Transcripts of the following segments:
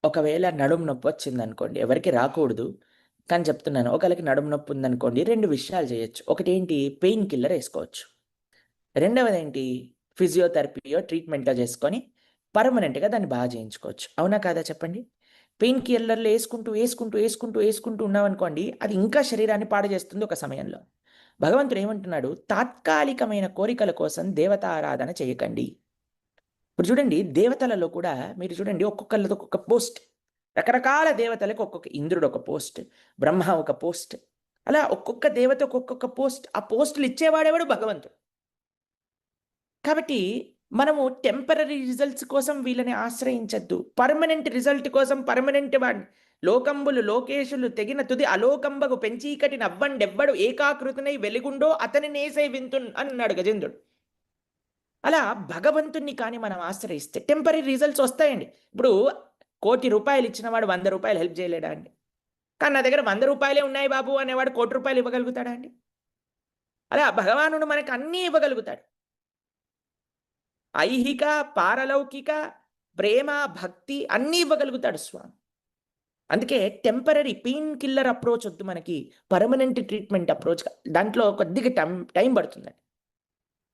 ఒకవేళ నడుము నొప్పి వచ్చిందనుకోండి, ఎవరికీ రాకూడదు. కానీ చెప్తున్నాను. ఒకళ్ళకి నడుము నొప్పి ఉందనుకోండి, 2 విషయాలు చేయొచ్చు. ఒకటేంటి పెయిన్ కిల్లర్ ఏసుకోవచ్చు. రెండవదేంటి ఫిజియోథెరపీయో, ట్రీట్మెంటో చేసుకొని పర్మనెంట్‌గా దాన్ని బాగా చేయించుకోవచ్చు. అవునా కాదా చెప్పండి? పెయిన్ కిల్లర్‌లు ఏసుకుంటూ ఉన్నామనుకోండి, అది ఇంకా శరీరాన్ని పాడు చేస్తుంది ఒక సమయంలో. భగవంతుడు ఏమంటున్నాడు? తాత్కాలికమైన కోరికల కోసం దేవతారాధన చేయకండి. ఇప్పుడు చూడండి దేవతలలో కూడా మీరు చూడండి ఒక్కొక్కళ్ళది ఒక్కొక్క పోస్ట్. రకరకాల దేవతలకు ఒక్కొక్క ఇంద్రుడు ఒక పోస్ట్, బ్రహ్మ ఒక పోస్ట్. అలా ఒక్కొక్క దేవతకు ఒక్కొక్క పోస్ట్. ఆ పోస్టులు ఇచ్చేవాడెవడు? భగవంతుడు. కాబట్టి మనము టెంపరరీ రిజల్ట్స్ కోసం వీళ్ళని ఆశ్రయించొద్దు. పర్మనెంట్ రిజల్ట్ కోసం పర్మనెంట్ వాడిని లోకంబులు లోకేశులు తెగిన తుది అలోకంబగు పెంచీకటి నవ్వండెవ్వడు ఏకాకృతినై వెలిగుండో అతని నేసే వింతున్ అన్నాడు గజేంద్రుడు. అలా భగవంతుణ్ణి కానీ మనం ఆశ్రయిస్తే టెంపరీ రిజల్ట్స్ వస్తాయండి. ఇప్పుడు ₹1,00,00,000 ఇచ్చిన వాడు ₹100 హెల్ప్ చేయలేడా అండి? కానీ నా దగ్గర ₹100 ఉన్నాయి బాబు అనేవాడు ₹1,00,00,000 ఇవ్వగలుగుతాడా అండి? అలా భగవానుడు మనకు అన్నీ ఇవ్వగలుగుతాడు. ఐహిక, పారలౌకిక, ప్రేమ, భక్తి అన్నీ ఇవ్వగలుగుతాడు స్వామి. అందుకే టెంపరరీ పెయిన్ కిల్లర్ అప్రోచ్ వద్దు మనకి. పర్మనెంట్ ట్రీట్మెంట్ అప్రోచ్ దాంట్లో కొద్దిగా టైం పడుతుందండి.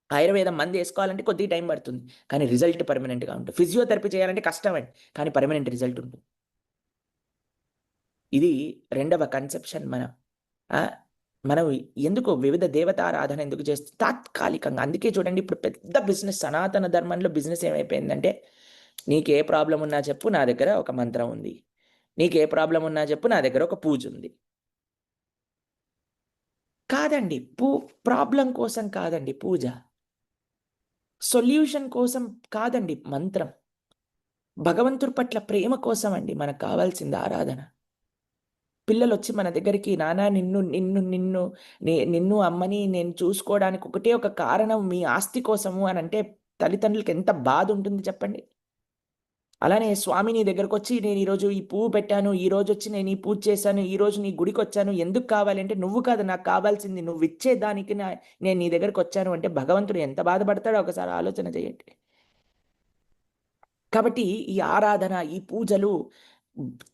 ఆయుర్వేదం మందేసుకోవాలంటే కొద్దిగా టైం పడుతుంది. కానీ రిజల్ట్ పర్మనెంట్‌గా ఉంటుంది. ఫిజియోథెరపీ చేయాలంటే కష్టమండి. కానీ పర్మనెంట్ రిజల్ట్ ఉంటుంది. ఇది రెండవ కన్సెప్షన్ మనం ఎందుకు వివిధ దేవతారాధన ఎందుకు చేస్తే తాత్కాలికంగా. అందుకే చూడండి ఇప్పుడు పెద్ద బిజినెస్ సనాతన ధర్మంలో బిజినెస్ ఏమైపోయిందంటే, నీకే ప్రాబ్లమ్ ఉన్నా చెప్పు నా దగ్గర ఒక మంత్రం ఉంది. నీకే ప్రాబ్లమ్ ఉన్నా చెప్పు నా దగ్గర ఒక పూజ ఉంది. కాదండి. ప్రాబ్లమ్ కోసం కాదండి పూజ. సొల్యూషన్ కోసం కాదండి మంత్రం. భగవంతుడి పట్ల ప్రేమ కోసం అండి మనకు కావాల్సింది ఆరాధన. పిల్లలొచ్చి మన దగ్గరికి నాన్న నిన్ను అమ్మని నేను చూసుకోవడానికి ఒకటే ఒక కారణం మీ ఆస్తి కోసము అని అంటే తల్లిదండ్రులకి ఎంత బాధ ఉంటుంది చెప్పండి. అలానే స్వామి నీ దగ్గరకొచ్చి నేను ఈరోజు ఈ పువ్వు పెట్టాను, ఈరోజు వచ్చి నేను ఈ పూజ చేశాను, ఈరోజు నీ గుడికొచ్చాను ఎందుకు కావాలి అంటే నువ్వు కాదు నాకు కావాల్సింది నువ్వు ఇచ్చేదానికి నేను నీ దగ్గరకు వచ్చాను అంటే భగవంతుడు ఎంత బాధపడతాడో ఒకసారి ఆలోచన చేయండి. కాబట్టి ఈ ఆరాధన, ఈ పూజలు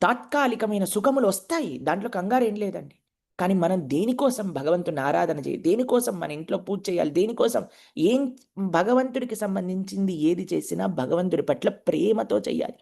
తాత్కాలికమైన సుఖములు వస్తాయి. దాంట్లో కంగారేం లేదండి. కానీ మనం దేనికోసం భగవంతుని ఆరాధన చేయాలి? దేనికోసం మన ఇంట్లో పూజ చేయాలి? దేనికోసం ఏం భగవంతుడికి సంబంధించింది ఏది చేసినా భగవంతుడి పట్ల ప్రేమతో చేయాలి.